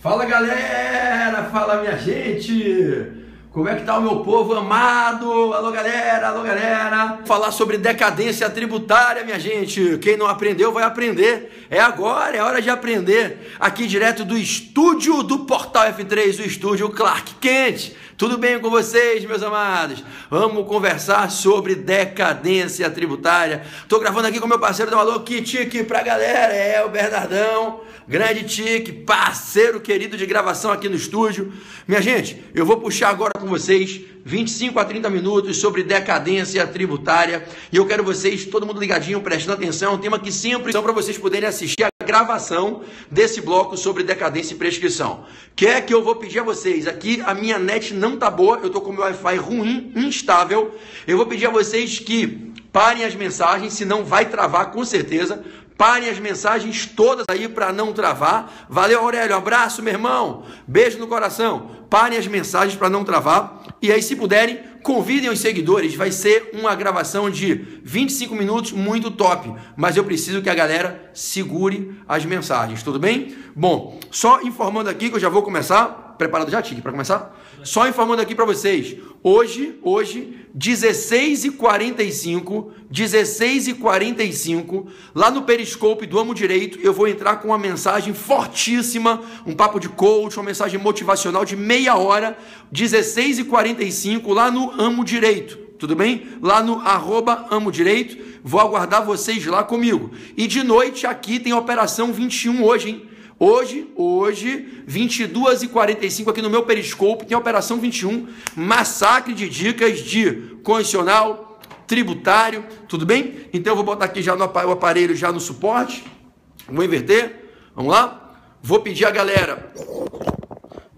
Fala galera, fala minha gente, como é que tá o meu povo amado? Alô galera, falar sobre decadência tributária, minha gente. Quem não aprendeu vai aprender, é agora, é hora de aprender, aqui direto do estúdio do Portal F3, o estúdio Clark Kent. Tudo bem com vocês, meus amados? Vamos conversar sobre decadência tributária. Tô gravando aqui com meu parceiro, dá um alô, Tique pra galera, é o Bernardão. Grande Tique, parceiro querido de gravação aqui no estúdio. Minha gente, eu vou puxar agora com vocês 25 a 30 minutos sobre decadência tributária. E eu quero vocês, todo mundo ligadinho, prestando atenção. É um tema que sempre são para vocês poderem assistir a gravação desse bloco sobre decadência e prescrição. Quer que eu vou pedir a vocês? Aqui a minha net não tá boa, eu tô com o meu Wi-Fi ruim, instável. Eu vou pedir a vocês que parem as mensagens, senão vai travar com certeza. Parem as mensagens todas aí para não travar. Valeu, Aurélio. Um abraço, meu irmão. Beijo no coração. Parem as mensagens para não travar. E aí, se puderem, convidem os seguidores. Vai ser uma gravação de 25 minutos, muito top. Mas eu preciso que a galera segure as mensagens, tudo bem? Bom, só informando aqui que eu já vou começar. Preparado já, Tique, para começar? Só informando aqui para vocês. Hoje, 16h45, lá no Periscope do Amo Direito, eu vou entrar com uma mensagem fortíssima, um papo de coach, uma mensagem motivacional de meia hora, 16h45, lá no Amo Direito, tudo bem? Lá no @AmoDireito, vou aguardar vocês lá comigo. E de noite aqui tem Operação 21 hoje, hein? Hoje, 22h45 aqui no meu Periscope, tem a Operação 21, massacre de dicas de condicional, tributário, tudo bem? Então eu vou botar aqui já o aparelho já no suporte, vou inverter, vamos lá? Vou pedir a galera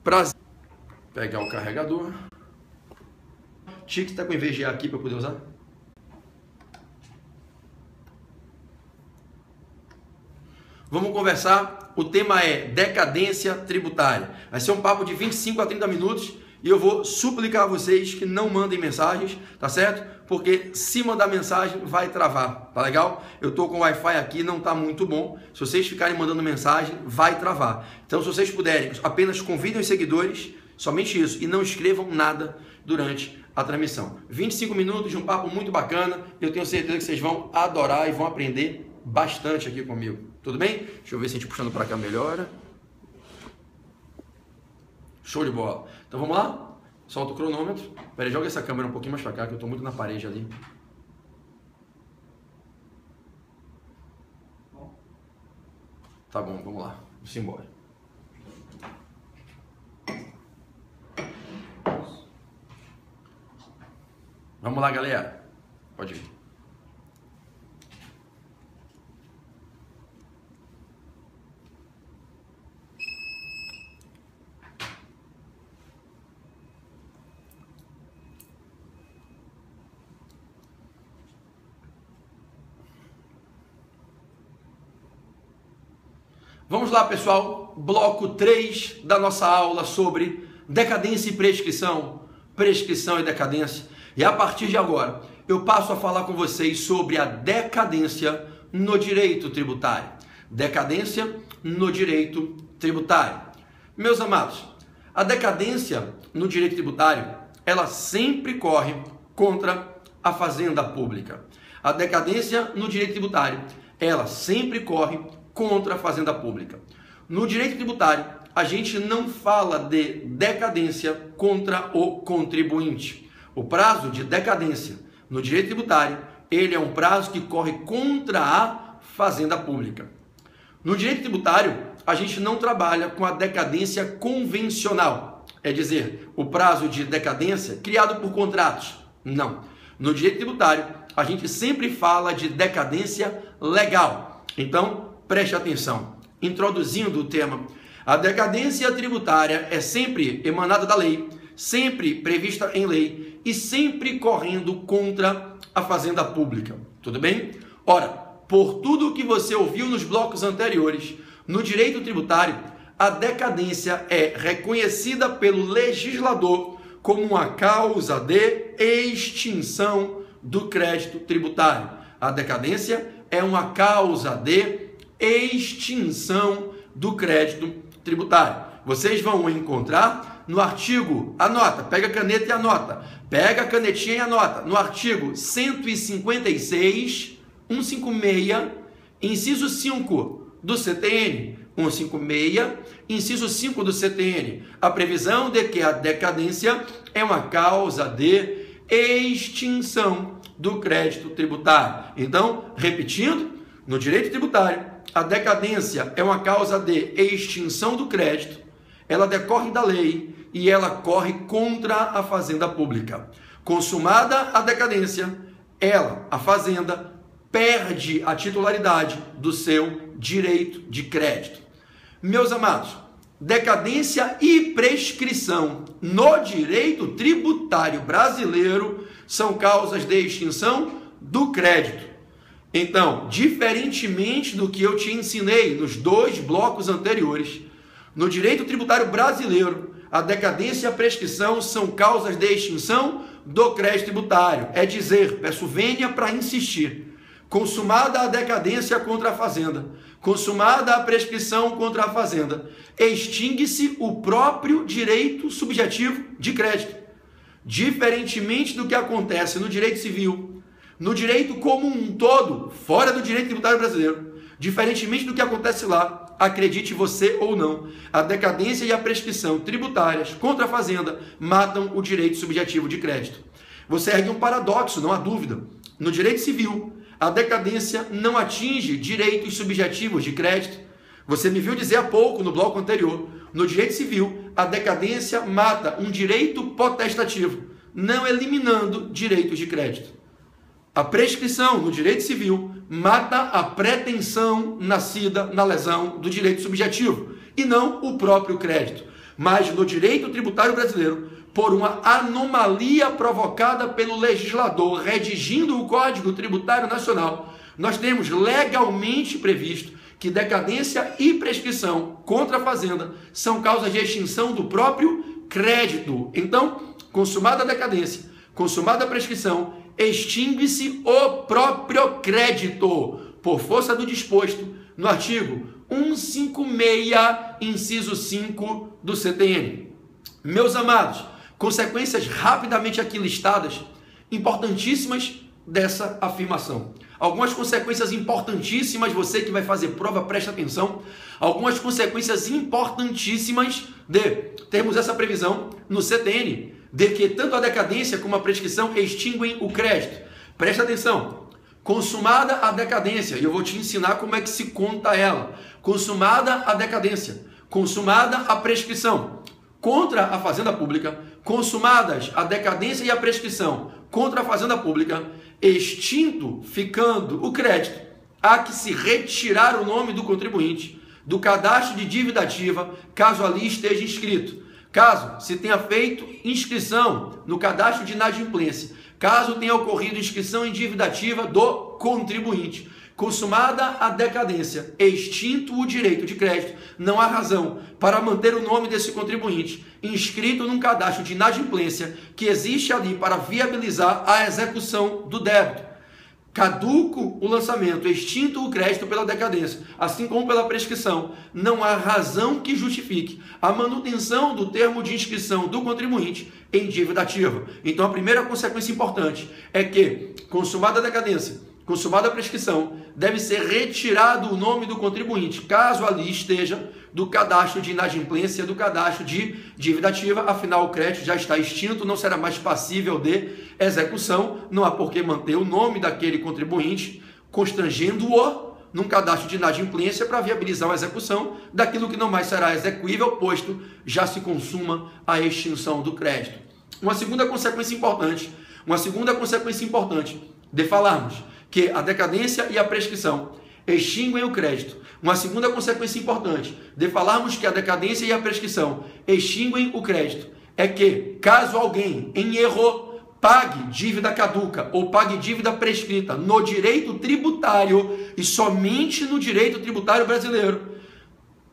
para pegar o carregador. Tique está com EVGA aqui para eu poder usar? Vamos conversar, o tema é decadência tributária. Vai ser um papo de 25 a 30 minutos e eu vou suplicar a vocês que não mandem mensagens, tá certo? Porque se mandar mensagem vai travar, tá legal? Eu tô com o Wi-Fi aqui, não tá muito bom. Se vocês ficarem mandando mensagem, vai travar. Então, se vocês puderem, apenas convidem os seguidores, somente isso, e não escrevam nada durante a transmissão. 25 minutos de um papo muito bacana, eu tenho certeza que vocês vão adorar e vão aprender bastante aqui comigo. Tudo bem? Deixa eu ver se a gente puxando para cá melhora. Show de bola. Então vamos lá? Solta o cronômetro. Pera aí, joga essa câmera um pouquinho mais para cá, que eu estou muito na parede ali. Tá bom, vamos lá. Vamos embora. Vamos lá, galera. Pode ir. Vamos lá, pessoal, bloco 3 da nossa aula sobre decadência e prescrição, prescrição e decadência. E a partir de agora, eu passo a falar com vocês sobre a decadência no direito tributário. Decadência no direito tributário. Meus amados, a decadência no direito tributário, ela sempre corre contra a fazenda pública. A decadência no direito tributário, ela sempre corre contra a fazenda pública. No direito tributário, a gente não fala de decadência contra o contribuinte. O prazo de decadência no direito tributário, ele é um prazo que corre contra a fazenda pública. No direito tributário, a gente não trabalha com a decadência convencional, é dizer, o prazo de decadência criado por contratos. Não. No direito tributário, a gente sempre fala de decadência legal. Então, preste atenção, introduzindo o tema, a decadência tributária é sempre emanada da lei, sempre prevista em lei e sempre correndo contra a fazenda pública, tudo bem? Ora, por tudo que você ouviu nos blocos anteriores, no direito tributário, a decadência é reconhecida pelo legislador como uma causa de extinção do crédito tributário. A decadência é uma causa de extinção do crédito tributário. Vocês vão encontrar no artigo, anota, pega a caneta e anota, pega a canetinha e anota, no artigo 156, 156, inciso 5 do CTN, 156, inciso 5 do CTN, a previsão de que a decadência é uma causa de extinção do crédito tributário. Então, repetindo, no direito tributário, a decadência é uma causa de extinção do crédito, ela decorre da lei e ela corre contra a fazenda pública. Consumada a decadência, ela, a fazenda, perde a titularidade do seu direito de crédito. Meus amados, decadência e prescrição no direito tributário brasileiro são causas de extinção do crédito. Então, diferentemente do que eu te ensinei nos 2 blocos anteriores, no direito tributário brasileiro, a decadência e a prescrição são causas de extinção do crédito tributário. É dizer, peço vênia para insistir, consumada a decadência contra a fazenda, consumada a prescrição contra a fazenda, extingue-se o próprio direito subjetivo de crédito. Diferentemente do que acontece no direito civil, no direito como um todo, fora do direito tributário brasileiro, diferentemente do que acontece lá, acredite você ou não, a decadência e a prescrição tributárias contra a fazenda matam o direito subjetivo de crédito. Você ergue um paradoxo, não há dúvida. No direito civil, a decadência não atinge direitos subjetivos de crédito. Você me viu dizer há pouco, no bloco anterior, no direito civil, a decadência mata um direito potestativo, não eliminando direitos de crédito. A prescrição no direito civil mata a pretensão nascida na lesão do direito subjetivo e não o próprio crédito. Mas no direito tributário brasileiro, por uma anomalia provocada pelo legislador redigindo o Código Tributário Nacional, nós temos legalmente previsto que decadência e prescrição contra a fazenda são causas de extinção do próprio crédito. Então, consumada a decadência, consumada a prescrição, extingue-se o próprio crédito, por força do disposto no artigo 156, inciso 5 do CTN. Meus amados, consequências rapidamente aqui listadas, importantíssimas dessa afirmação. Algumas consequências importantíssimas, você que vai fazer prova, presta atenção. Algumas consequências importantíssimas de termos essa previsão no CTN, de que tanto a decadência como a prescrição extinguem o crédito. Presta atenção. Consumada a decadência, e eu vou te ensinar como é que se conta ela. Consumada a decadência, consumada a prescrição contra a fazenda pública, consumadas a decadência e a prescrição contra a fazenda pública, extinto ficando o crédito, há que se retirar o nome do contribuinte do cadastro de dívida ativa, caso ali esteja inscrito. Caso se tenha feito inscrição no cadastro de inadimplência, caso tenha ocorrido inscrição em dívida ativa do contribuinte, consumada a decadência, extinto o direito de crédito, não há razão para manter o nome desse contribuinte inscrito num cadastro de inadimplência que existe ali para viabilizar a execução do débito. Caduco o lançamento, extinto o crédito pela decadência, assim como pela prescrição, não há razão que justifique a manutenção do termo de inscrição do contribuinte em dívida ativa. Então, a primeira consequência importante é que, consumada a decadência, consumada a prescrição, deve ser retirado o nome do contribuinte, caso ali esteja do cadastro de inadimplência, do cadastro de dívida ativa, afinal o crédito já está extinto, não será mais passível de execução, não há por que manter o nome daquele contribuinte, constrangendo-o num cadastro de inadimplência para viabilizar a execução daquilo que não mais será execuível, posto já se consuma a extinção do crédito. Uma segunda consequência importante de falarmos que a decadência e a prescrição extinguem o crédito. Uma segunda consequência importante de falarmos que a decadência e a prescrição extinguem o crédito é que, caso alguém, em erro, pague dívida caduca ou pague dívida prescrita no direito tributário e somente no direito tributário brasileiro,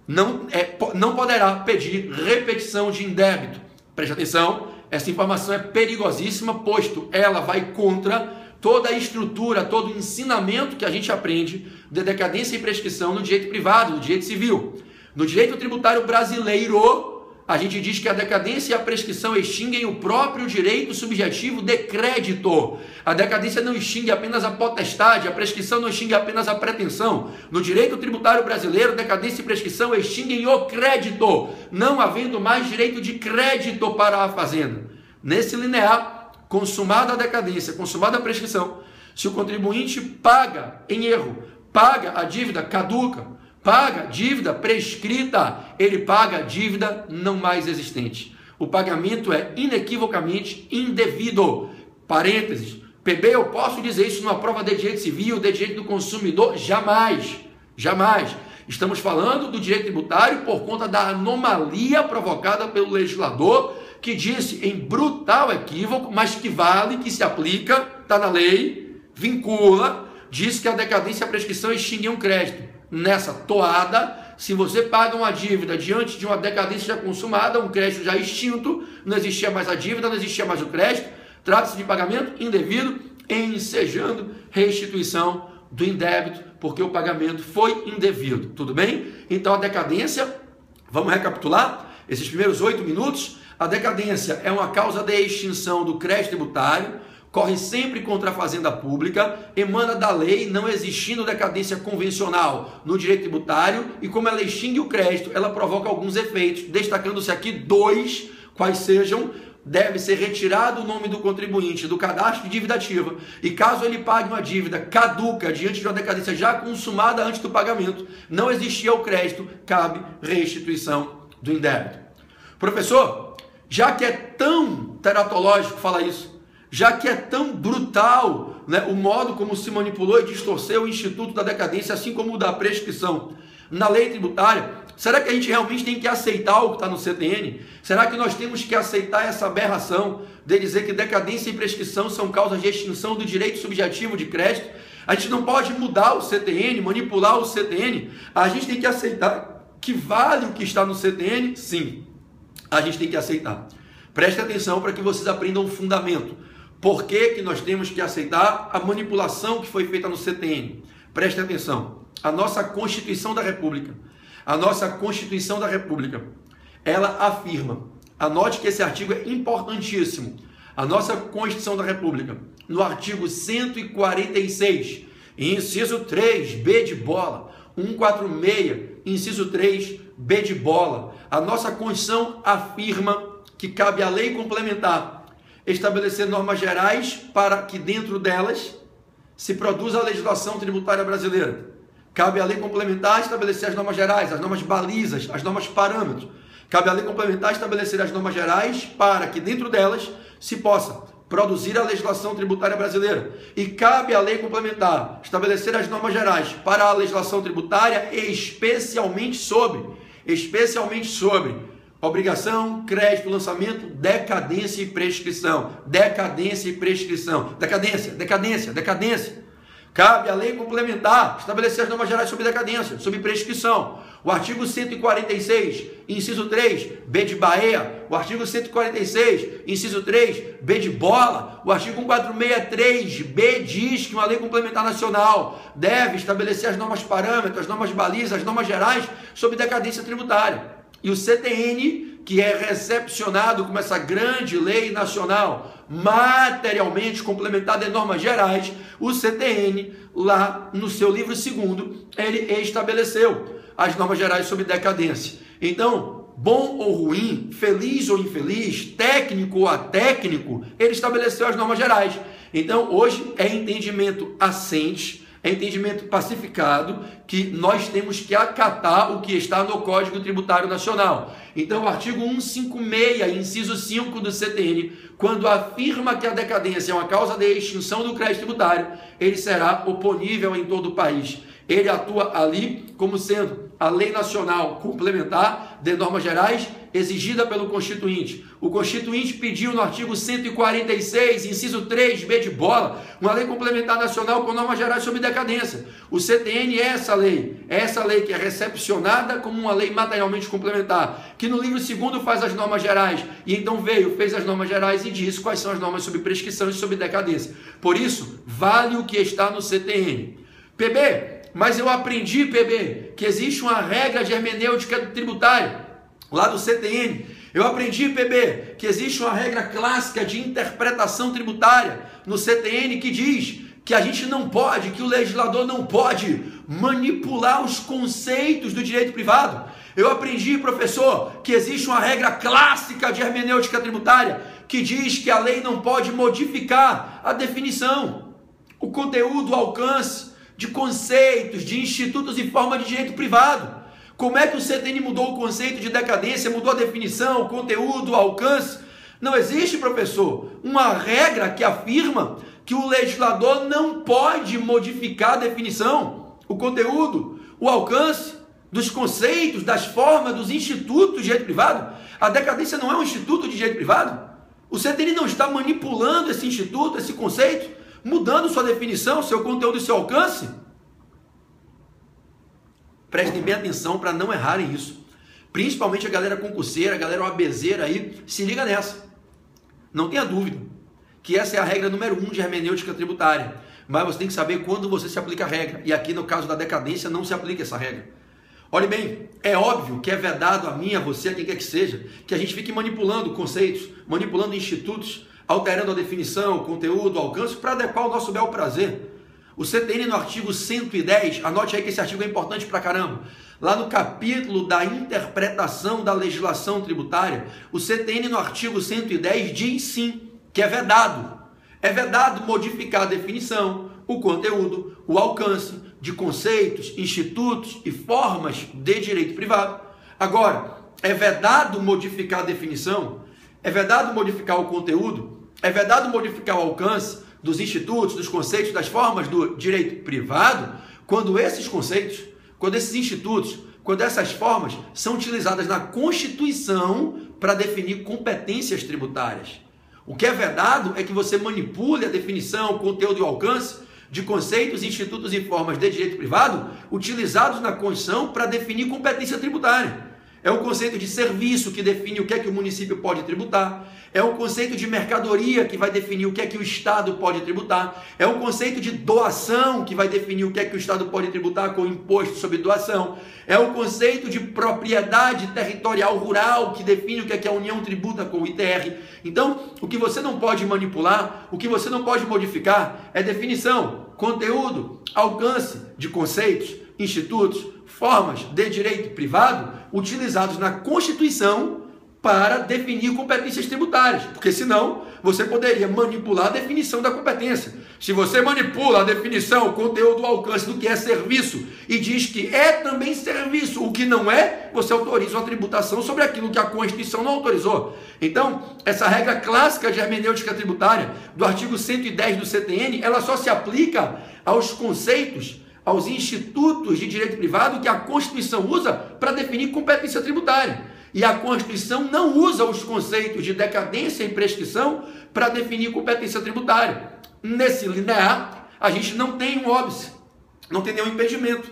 não poderá pedir repetição de indébito. Preste atenção, essa informação é perigosíssima, posto ela vai contra toda a estrutura, todo o ensinamento que a gente aprende de decadência e prescrição no direito privado, no direito civil. No direito tributário brasileiro, a gente diz que a decadência e a prescrição extinguem o próprio direito subjetivo de crédito. A decadência não extingue apenas a potestade, a prescrição não extingue apenas a pretensão. No direito tributário brasileiro, decadência e prescrição extinguem o crédito, não havendo mais direito de crédito para a fazenda. Nesse linear, consumada a decadência, consumada a prescrição, se o contribuinte paga em erro, paga a dívida caduca, paga dívida prescrita, ele paga dívida não mais existente. O pagamento é inequivocamente indevido. Parênteses, PB, eu posso dizer isso numa prova de direito civil, de direito do consumidor? Jamais, jamais. Estamos falando do direito tributário por conta da anomalia provocada pelo legislador, que disse em brutal equívoco, mas que vale, que se aplica, está na lei, vincula, diz que a decadência e a prescrição extinguem um crédito. Nessa toada, se você paga uma dívida diante de uma decadência já consumada, um crédito já extinto, não existia mais a dívida, não existia mais o crédito, trata-se de pagamento indevido, ensejando restituição do indébito, porque o pagamento foi indevido, tudo bem? Então a decadência, vamos recapitular esses primeiros 8 minutos, a decadência é uma causa de extinção do crédito tributário, corre sempre contra a fazenda pública, emana da lei, não existindo decadência convencional no direito tributário, e como ela extingue o crédito, ela provoca alguns efeitos, destacando-se aqui 2, quais sejam: deve ser retirado o nome do contribuinte do cadastro de dívida ativa, e caso ele pague uma dívida caduca diante de uma decadência já consumada antes do pagamento, não existia o crédito, cabe restituição do indébito. Professor, já que é tão teratológico falar isso, já que é tão brutal, né, o modo como se manipulou e distorceu o instituto da decadência, assim como o da prescrição na lei tributária, será que a gente realmente tem que aceitar o que está no CTN? Será que nós temos que aceitar essa aberração de dizer que decadência e prescrição são causas de extinção do direito subjetivo de crédito? A gente não pode mudar o CTN, manipular o CTN. A gente tem que aceitar que vale o que está no CTN? Sim, a gente tem que aceitar. Preste atenção para que vocês aprendam o fundamento. Por que que nós temos que aceitar a manipulação que foi feita no CTN? Preste atenção. A nossa Constituição da República, ela afirma, anote que esse artigo é importantíssimo, a nossa Constituição da República, no artigo 146, inciso 3, B de bola, 146, inciso 3, B de bola, a nossa Constituição afirma que cabe à lei complementar estabelecer normas gerais para que dentro delas se produza a legislação tributária brasileira. Cabe à lei complementar estabelecer as normas gerais, as normas balizas, as normas parâmetros. Cabe à lei complementar estabelecer as normas gerais para que dentro delas se possa produzir a legislação tributária brasileira. E cabe à lei complementar estabelecer as normas gerais para a legislação tributária, especialmente sobre obrigação, crédito, lançamento, decadência e prescrição. Decadência. Cabe à lei complementar estabelecer as normas gerais sobre decadência, sobre prescrição. O artigo 146, inciso 3, B de Bahia. O artigo 146, inciso 3, B de bola. O artigo 1463, B diz que uma lei complementar nacional deve estabelecer as normas parâmetros, as normas balizas, as normas gerais sobre decadência tributária. E o CTN, que é recepcionado como essa grande lei nacional, materialmente complementada em normas gerais, o CTN, lá no seu livro 2º, ele estabeleceu as normas gerais sobre decadência. Então, bom ou ruim, feliz ou infeliz, técnico ou atécnico, ele estabeleceu as normas gerais. Então, hoje é entendimento assente, é entendimento pacificado que nós temos que acatar o que está no Código Tributário Nacional. Então, o artigo 156, inciso 5 do CTN, quando afirma que a decadência é uma causa de extinção do crédito tributário, ele será oponível em todo o país. Ele atua ali como sendo a lei nacional complementar de normas gerais exigida pelo Constituinte. O Constituinte pediu no artigo 146, inciso 3, B de bola, uma lei complementar nacional com normas gerais sobre decadência. O CTN é essa lei que é recepcionada como uma lei materialmente complementar, que no livro 2º faz as normas gerais, e então fez as normas gerais e diz quais são as normas sobre prescrição e sobre decadência. Por isso, vale o que está no CTN. PB, mas eu aprendi, PB, que existe uma regra de hermenêutica tributária, lá do CTN. Eu aprendi, PB, que existe uma regra clássica de interpretação tributária no CTN que diz que a gente não pode, que o legislador não pode manipular os conceitos do direito privado. Eu aprendi, professor, que existe uma regra clássica de hermenêutica tributária que diz que a lei não pode modificar a definição, o conteúdo, o alcance de conceitos, de institutos e formas de direito privado. Como é que o CTN mudou o conceito de decadência, mudou a definição, o conteúdo, o alcance? Não existe, professor, uma regra que afirma que o legislador não pode modificar a definição, o conteúdo, o alcance dos conceitos, das formas, dos institutos de direito privado. A decadência não é um instituto de direito privado. O CTN não está manipulando esse instituto, esse conceito, mudando sua definição, seu conteúdo e seu alcance. Prestem bem atenção para não errarem isso. Principalmente a galera concurseira, a galera OABzeira aí, se liga nessa. Não tenha dúvida que essa é a regra número 1 de hermenêutica tributária. Mas você tem que saber quando você se aplica a regra. E aqui no caso da decadência não se aplica essa regra. Olhe bem, é óbvio que é vedado a mim, a você, a quem quer que seja, que a gente fique manipulando conceitos, manipulando institutos, alterando a definição, o conteúdo, o alcance, para adequar o nosso bel prazer. O CTN no artigo 110, anote aí que esse artigo é importante pra caramba, lá no capítulo da interpretação da legislação tributária, o CTN no artigo 110 diz sim, que é vedado modificar a definição, o conteúdo, o alcance de conceitos, institutos e formas de direito privado. Agora, é vedado modificar a definição, é vedado modificar o conteúdo, é vedado modificar o alcance dos institutos, dos conceitos, das formas do direito privado, quando esses conceitos, quando esses institutos, quando essas formas são utilizadas na Constituição para definir competências tributárias. O que é vedado é que você manipule a definição, o conteúdo e o alcance de conceitos, institutos e formas de direito privado utilizados na Constituição para definir competência tributária. É o conceito de serviço que define o que é que o município pode tributar. É o conceito de mercadoria que vai definir o que é que o Estado pode tributar. É o conceito de doação que vai definir o que é que o Estado pode tributar com o imposto sobre doação. É o conceito de propriedade territorial rural que define o que é que a União tributa com o ITR. Então, o que você não pode manipular, o que você não pode modificar é definição, conteúdo, alcance de conceitos, institutos, formas de direito privado utilizados na Constituição para definir competências tributárias, porque senão você poderia manipular a definição da competência. Se você manipula a definição, o conteúdo, o alcance do que é serviço e diz que é também serviço, o que não é, você autoriza uma tributação sobre aquilo que a Constituição não autorizou. Então, essa regra clássica de hermenêutica tributária do artigo 110 do CTN, ela só se aplica aos conceitos, aos institutos de direito privado que a Constituição usa para definir competência tributária. E a Constituição não usa os conceitos de decadência e prescrição para definir competência tributária. Nesse linear, a gente não tem um óbice, não tem nenhum impedimento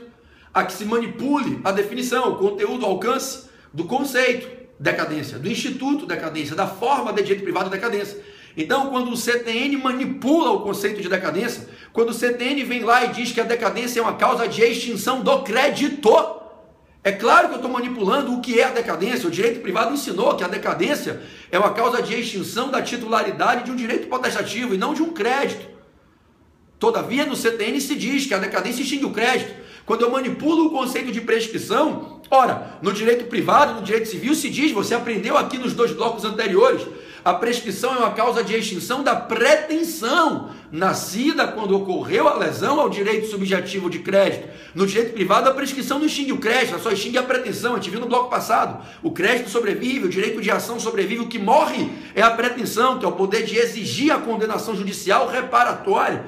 a que se manipule a definição, o conteúdo, o alcance do conceito decadência, do instituto decadência, da forma de direito privado decadência. Então, quando o CTN manipula o conceito de decadência, quando o CTN vem lá e diz que a decadência é uma causa de extinção do crédito, é claro que eu estou manipulando o que é a decadência. O direito privado ensinou que a decadência é uma causa de extinção da titularidade de um direito potestativo e não de um crédito. Todavia, no CTN se diz que a decadência extingue o crédito. Quando eu manipulo o conceito de prescrição, ora, no direito privado, no direito civil se diz, você aprendeu aqui nos 2 blocos anteriores, a prescrição é uma causa de extinção da pretensão, nascida quando ocorreu a lesão ao direito subjetivo de crédito. No direito privado, a prescrição não extingue o crédito, ela só extingue a pretensão. A gente viu no bloco passado. O crédito sobrevive, o direito de ação sobrevive, o que morre é a pretensão, que é o poder de exigir a condenação judicial reparatória.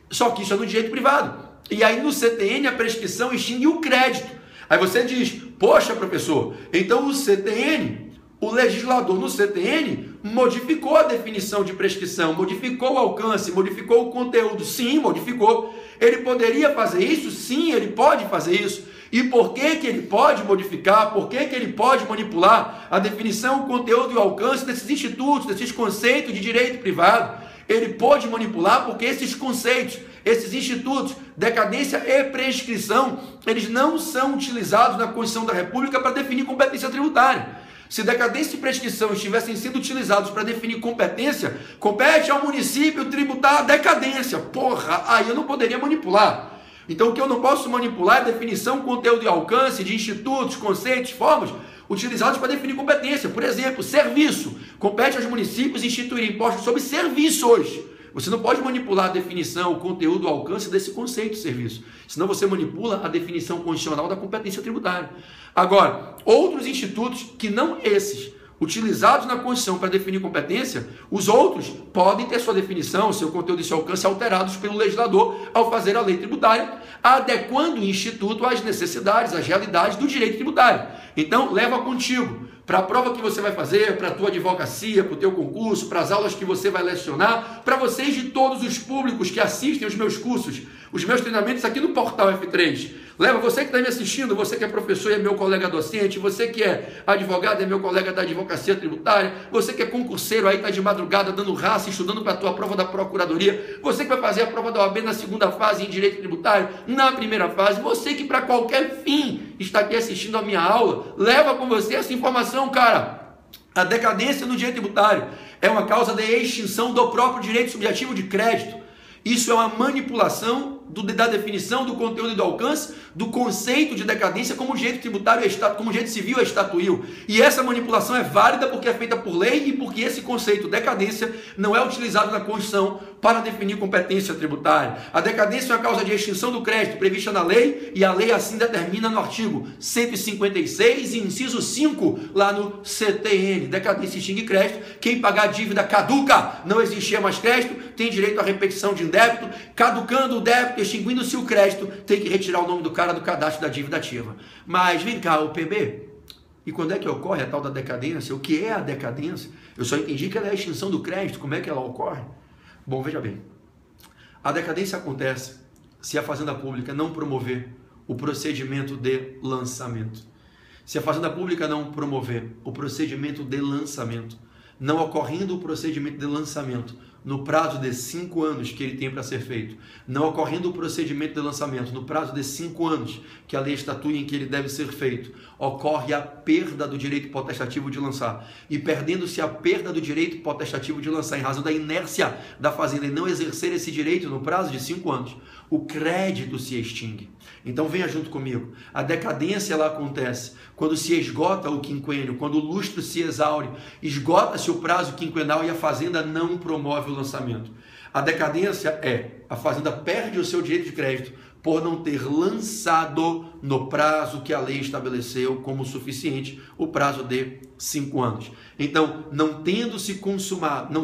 Só que isso é no direito privado. E aí no CTN a prescrição extingue o crédito. Aí você diz, poxa professor, então o CTN, o legislador no CTN modificou a definição de prescrição, modificou o alcance, modificou o conteúdo. Sim, modificou. Ele poderia fazer isso? Sim, ele pode fazer isso. E por que que ele pode modificar? Por que que ele pode manipular a definição, o conteúdo e o alcance desses institutos, desses conceitos de direito privado? Ele pode manipular porque esses conceitos, Esses institutos, decadência e prescrição, eles não são utilizados na Constituição da República para definir competência tributária. Se decadência e prescrição estivessem sendo utilizados para definir competência, compete ao município tributar a decadência. Porra, aí eu não poderia manipular. Então o que eu não posso manipular é a definição, conteúdo e alcance de institutos, conceitos, formas utilizados para definir competência. Por exemplo, serviço. Compete aos municípios instituir impostos sobre serviços. Você não pode manipular a definição, o conteúdo, o alcance desse conceito de serviço. Senão você manipula a definição constitucional da competência tributária. Agora, outros institutos que não esses, utilizados na Constituição para definir competência, os outros podem ter sua definição, seu conteúdo e seu alcance alterados pelo legislador ao fazer a lei tributária, adequando o instituto às necessidades, às realidades do direito tributário. Então, leva contigo para a prova que você vai fazer, para a tua advocacia, para o teu concurso, para as aulas que você vai lecionar, para vocês de todos os públicos que assistem os meus cursos, os meus treinamentos aqui no Portal F3. Leva você que está me assistindo, você que é professor e é meu colega docente, você que é advogado e é meu colega da advocacia tributária, você que é concurseiro aí, está de madrugada dando raça, estudando para a tua prova da procuradoria, você que vai fazer a prova da OAB na segunda fase em direito tributário, na primeira fase, você que para qualquer fim está aqui assistindo a minha aula, leva com você essa informação, cara. A decadência no direito tributário é uma causa de extinção do próprio direito subjetivo de crédito. Isso é uma manipulação da definição, do conteúdo e do alcance, do conceito de decadência como direito tributário, como direito civil estatuiu. E essa manipulação é válida porque é feita por lei e porque esse conceito decadência não é utilizado na Constituição para definir competência tributária. A decadência é uma causa de extinção do crédito prevista na lei e a lei assim determina no artigo 156, inciso 5, lá no CTN. Decadência extingue crédito. Quem pagar dívida caduca, não existia mais crédito, tem direito à repetição de indébito. Caducando o débito, extinguindo-se o crédito, tem que retirar o nome do cara do cadastro da dívida ativa. Mas vem cá, o PB, e quando é que ocorre a tal da decadência? O que é a decadência? Eu só entendi que ela é a extinção do crédito. Como é que ela ocorre? Bom, veja bem. A decadência acontece se a Fazenda Pública não promover o procedimento de lançamento. Se a Fazenda Pública não promover o procedimento de lançamento, não ocorrendo o procedimento de lançamento no prazo de 5 anos que ele tem para ser feito, não ocorrendo o procedimento de lançamento no prazo de 5 anos que a lei estatui em que ele deve ser feito, ocorre a perda do direito potestativo de lançar. E perdendo-se a perda do direito potestativo de lançar em razão da inércia da Fazenda em não exercer esse direito no prazo de 5 anos, o crédito se extingue. Então venha junto comigo. A decadência ela acontece quando se esgota o quinquênio, quando o lustro se exaure, esgota-se o prazo quinquenal e a Fazenda não promove o lançamento. A decadência é a Fazenda perde o seu direito de crédito por não ter lançado no prazo que a lei estabeleceu como suficiente, o prazo de 5 anos. Então, não tendo se consumado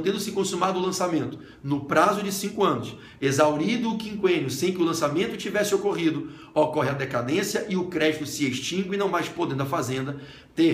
o lançamento no prazo de 5 anos, exaurido o quinquênio sem que o lançamento tivesse ocorrido, ocorre a decadência e o crédito se extingue, não mais podendo a Fazenda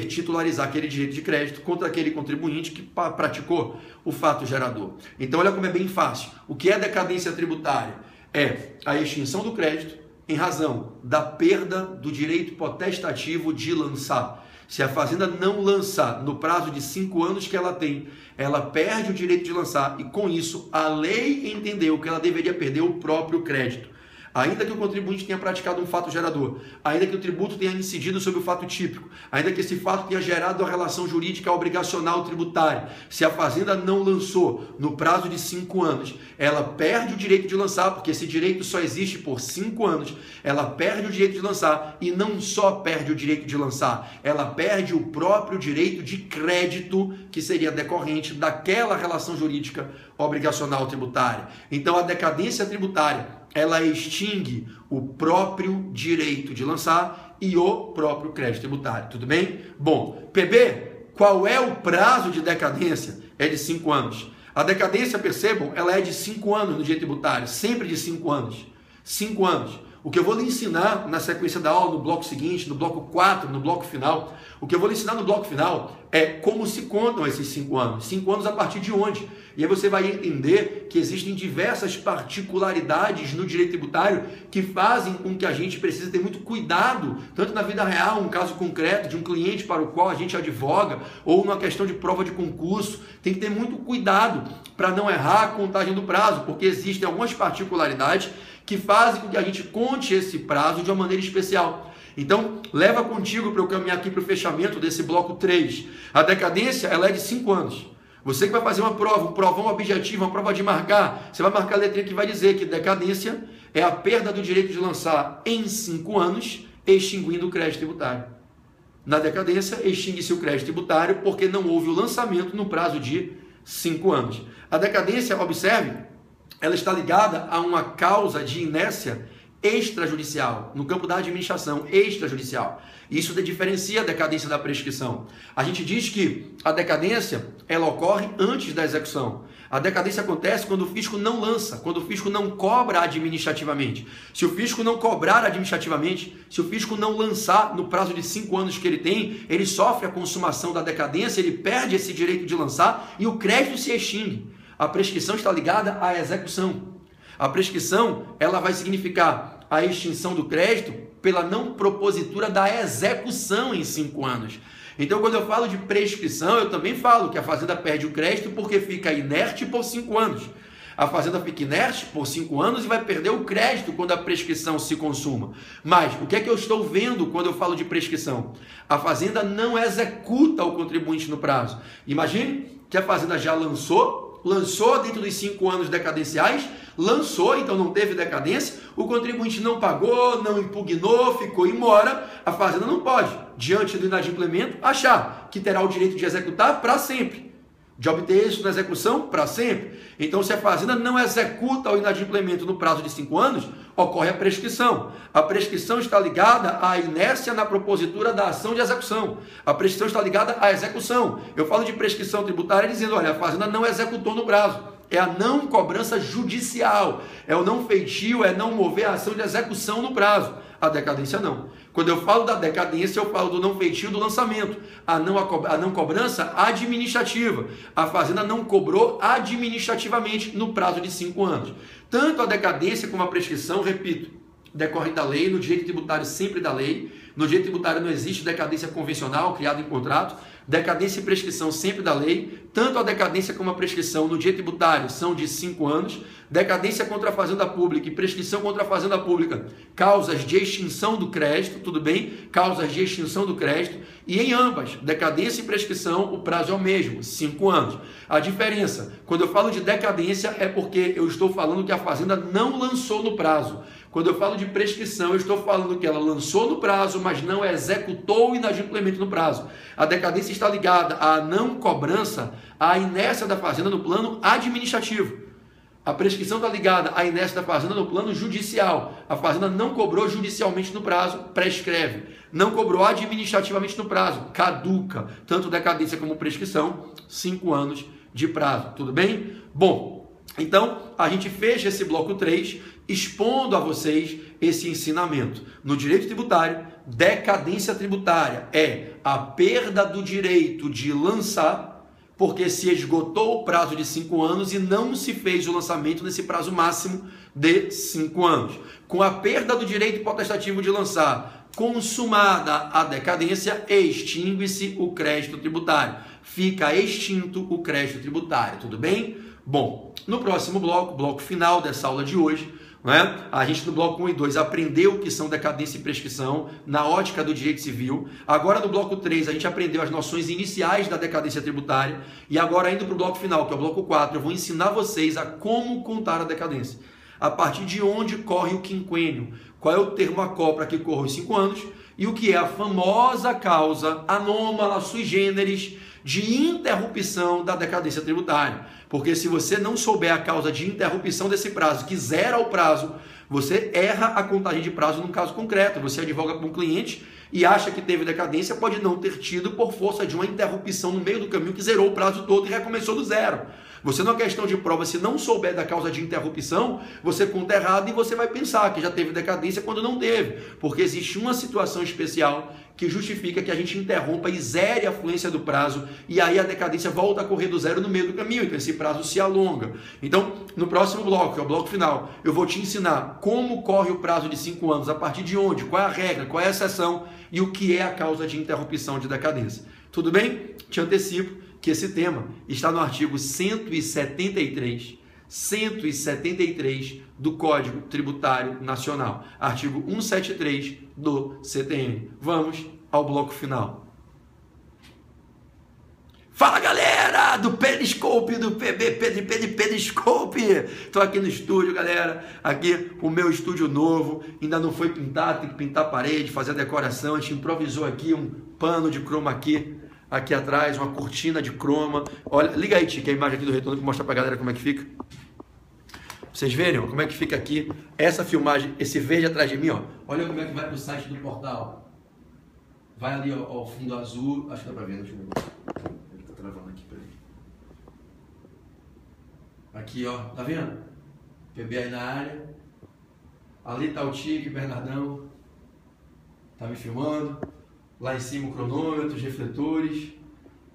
titularizar aquele direito de crédito contra aquele contribuinte que praticou o fato gerador. Então, olha como é bem fácil. O que é decadência tributária? É a extinção do crédito em razão da perda do direito potestativo de lançar. Se a Fazenda não lançar no prazo de 5 anos que ela tem, ela perde o direito de lançar e com isso a lei entendeu que ela deveria perder o próprio crédito. Ainda que o contribuinte tenha praticado um fato gerador, ainda que o tributo tenha incidido sobre o fato típico, ainda que esse fato tenha gerado a relação jurídica obrigacional tributária, se a Fazenda não lançou no prazo de 5 anos, ela perde o direito de lançar, porque esse direito só existe por 5 anos, ela perde o direito de lançar e não só perde o direito de lançar, ela perde o próprio direito de crédito que seria decorrente daquela relação jurídica obrigacional tributária. Então a decadência tributária ela extingue o próprio direito de lançar e o próprio crédito tributário. Tudo bem? Bom, PB, qual é o prazo de decadência? É de 5 anos. A decadência, percebam, ela é de 5 anos no direito tributário, sempre de 5 anos. 5 anos. O que eu vou lhe ensinar na sequência da aula, no bloco seguinte, no bloco 4, no bloco final, o que eu vou lhe ensinar no bloco final é como se contam esses 5 anos. 5 anos a partir de onde? E aí você vai entender que existem diversas particularidades no direito tributário que fazem com que a gente precise ter muito cuidado, tanto na vida real, um caso concreto de um cliente para o qual a gente advoga, ou numa questão de prova de concurso. Tem que ter muito cuidado para não errar a contagem do prazo, porque existem algumas particularidades que fazem com que a gente conte esse prazo de uma maneira especial. Então, leva contigo para eu caminhar aqui para o fechamento desse bloco 3. A decadência, ela é de 5 anos. Você que vai fazer uma prova, um provão objetivo, uma prova de marcar, você vai marcar a letrinha que vai dizer que decadência é a perda do direito de lançar em 5 anos, extinguindo o crédito tributário. Na decadência, extingue-se o crédito tributário porque não houve o lançamento no prazo de 5 anos. A decadência, observe, ela está ligada a uma causa de inércia extrajudicial, no campo da administração extrajudicial. Isso diferencia a decadência da prescrição. A gente diz que a decadência, ela ocorre antes da execução. A decadência acontece quando o fisco não lança, quando o fisco não cobra administrativamente. Se o fisco não cobrar administrativamente, se o fisco não lançar no prazo de 5 anos que ele tem, ele sofre a consumação da decadência, ele perde esse direito de lançar e o crédito se extingue. A prescrição está ligada à execução. A prescrição, ela vai significar a extinção do crédito pela não propositura da execução em 5 anos. Então, quando eu falo de prescrição, eu também falo que a fazenda perde o crédito porque fica inerte por 5 anos. A fazenda fica inerte por 5 anos e vai perder o crédito quando a prescrição se consuma. Mas, o que é que eu estou vendo quando eu falo de prescrição? A fazenda não executa o contribuinte no prazo. Imagine que a fazenda já lançou dentro dos 5 anos decadenciais, lançou, então não teve decadência, o contribuinte não pagou, não impugnou, ficou em mora, a fazenda não pode, diante do inadimplemento, achar que terá o direito de executar para sempre, de obter isso na execução para sempre. Então, se a fazenda não executa o inadimplemento no prazo de 5 anos, ocorre a prescrição. A prescrição está ligada à inércia na propositura da ação de execução. A prescrição está ligada à execução. Eu falo de prescrição tributária dizendo, olha, a fazenda não executou no prazo. É a não cobrança judicial, é o não feitio, é não mover a ação de execução no prazo. A decadência não. Quando eu falo da decadência, eu falo do não feitio do lançamento. A não cobrança administrativa. A fazenda não cobrou administrativamente no prazo de 5 anos. Tanto a decadência como a prescrição, repito, decorrem da lei, no direito tributário sempre da lei. No direito tributário não existe decadência convencional criada em contrato. Decadência e prescrição sempre da lei. Tanto a decadência como a prescrição no direito tributário são de 5 anos. Decadência contra a fazenda pública e prescrição contra a fazenda pública, causas de extinção do crédito, tudo bem? Causas de extinção do crédito. E em ambas, decadência e prescrição, o prazo é o mesmo, 5 anos. A diferença, quando eu falo de decadência, é porque eu estou falando que a fazenda não lançou no prazo. Quando eu falo de prescrição, eu estou falando que ela lançou no prazo, mas não executou o inadimplemento no prazo. A decadência está ligada à não cobrança, à inércia da fazenda no plano administrativo. A prescrição está ligada à inércia da fazenda no plano judicial. A fazenda não cobrou judicialmente no prazo, prescreve. Não cobrou administrativamente no prazo, caduca. Tanto decadência como prescrição, 5 anos de prazo. Tudo bem? Bom, então a gente fecha esse bloco 3 expondo a vocês esse ensinamento. No direito tributário, decadência tributária é a perda do direito de lançar porque se esgotou o prazo de 5 anos e não se fez o lançamento nesse prazo máximo de 5 anos. Com a perda do direito potestativo de lançar, consumada a decadência, extingue-se o crédito tributário. Fica extinto o crédito tributário, tudo bem? Bom, no próximo bloco, bloco final dessa aula de hoje, a gente no bloco 1 e 2 aprendeu o que são decadência e prescrição na ótica do direito civil. Agora no bloco 3 a gente aprendeu as noções iniciais da decadência tributária. E agora indo para o bloco final, que é o bloco 4, eu vou ensinar vocês a como contar a decadência. A partir de onde corre o quinquênio, qual é o termo acopla que corre os 5 anos e o que é a famosa causa anômala sui generis de interrupção da decadência tributária. Porque se você não souber a causa de interrupção desse prazo, que zera o prazo, você erra a contagem de prazo num caso concreto. Você advoga para um cliente e acha que teve decadência, pode não ter tido por força de uma interrupção no meio do caminho que zerou o prazo todo e recomeçou do zero. Você, numa questão de prova, se não souber da causa de interrupção, você conta errado e você vai pensar que já teve decadência quando não teve, porque existe uma situação especial que justifica que a gente interrompa e zere a fluência do prazo, e aí a decadência volta a correr do zero no meio do caminho, então esse prazo se alonga. Então, no próximo bloco, que é o bloco final, eu vou te ensinar como corre o prazo de 5 anos, a partir de onde, qual é a regra, qual é a exceção e o que é a causa de interrupção de decadência. Tudo bem? Te antecipo que esse tema está no artigo 173 do Código Tributário Nacional, artigo 173 do CTN. Vamos ao bloco final. Fala, galera do Periscope, do Periscope. Estou aqui no estúdio, galera. Aqui o meu estúdio novo, ainda não foi pintado, tem que pintar a parede, fazer a decoração. A gente improvisou aqui um pano de chroma aqui atrás, uma cortina de croma. Olha, liga aí, Tique, a imagem aqui do retorno que mostra pra galera como é que fica. Vocês verem, ó, como é que fica aqui essa filmagem, esse verde atrás de mim, ó. Olha como é que vai pro site do portal. Vai ali, ó, o fundo azul. Acho que dá pra ver, deixa eu ver. Ele tá travando aqui, peraí. Aqui, ó, tá vendo? PBR na área. Ali tá o Tique, Bernardão. Tá me filmando. Lá em cima o cronômetro, os refletores.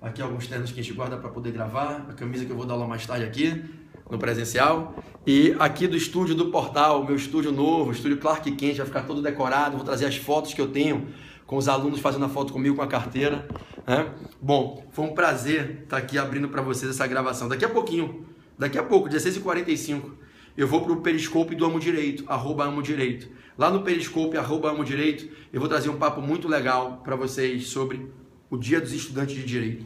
Aqui alguns ternos que a gente guarda para poder gravar. A camisa que eu vou dar aula mais tarde aqui, no presencial. E aqui do estúdio do portal, meu estúdio novo, o estúdio Clark Kent, vai ficar todo decorado. Vou trazer as fotos que eu tenho com os alunos fazendo a foto comigo com a carteira. Né? Bom, foi um prazer estar aqui abrindo para vocês essa gravação. Daqui a pouquinho, 16h45, eu vou para o Periscope do Amo Direito, @Amo Direito. Lá no Periscope, @Amo Direito, eu vou trazer um papo muito legal para vocês sobre o Dia dos Estudantes de Direito.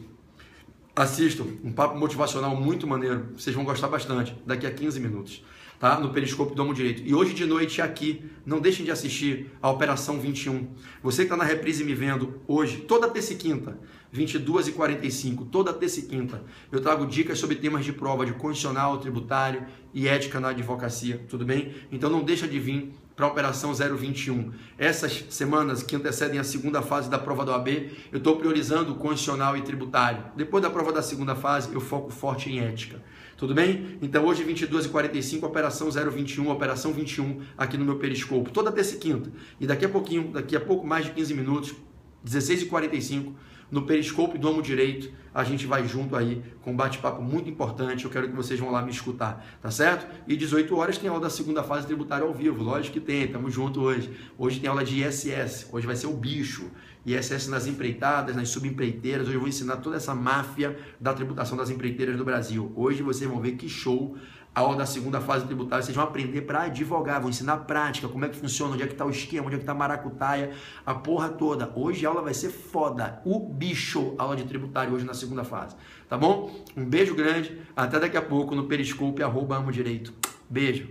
Assistam, um papo motivacional muito maneiro, vocês vão gostar bastante, daqui a 15 minutos, tá? No Periscope do Amo Direito. E hoje de noite aqui, não deixem de assistir a Operação 21. Você que está na reprise me vendo hoje, toda terça e quinta, 22h45, toda terça e quinta, eu trago dicas sobre temas de prova de constitucional, tributário e ética na advocacia, tudo bem? Então não deixa de vir para a Operação 021. Essas semanas que antecedem a segunda fase da prova do OAB, eu estou priorizando o constitucional e tributário. Depois da prova da segunda fase, eu foco forte em ética. Tudo bem? Então hoje, 22h45, Operação 021, Operação 21, aqui no meu Periscope. Toda terça e quinta. E daqui a pouco mais de 15 minutos, 16h45, no Periscope do Amo Direito, a gente vai junto aí com um bate-papo muito importante. Eu quero que vocês vão lá me escutar, tá certo? E 18 horas tem aula da segunda fase tributária ao vivo, lógico que tem, tamo junto hoje. Hoje tem aula de ISS, hoje vai ser o bicho. ISS nas empreitadas, nas subempreiteiras. Hoje eu vou ensinar toda essa máfia da tributação das empreiteiras do Brasil. Hoje vocês vão ver que show. A aula da segunda fase tributária, vocês vão aprender para advogar, vão ensinar prática, como é que funciona, onde é que está o esquema, onde é que está a maracutaia, a porra toda. Hoje a aula vai ser foda, o bicho, aula de tributário hoje na segunda fase, tá bom? Um beijo grande, até daqui a pouco no Periscope, @Amo Direito. Beijo.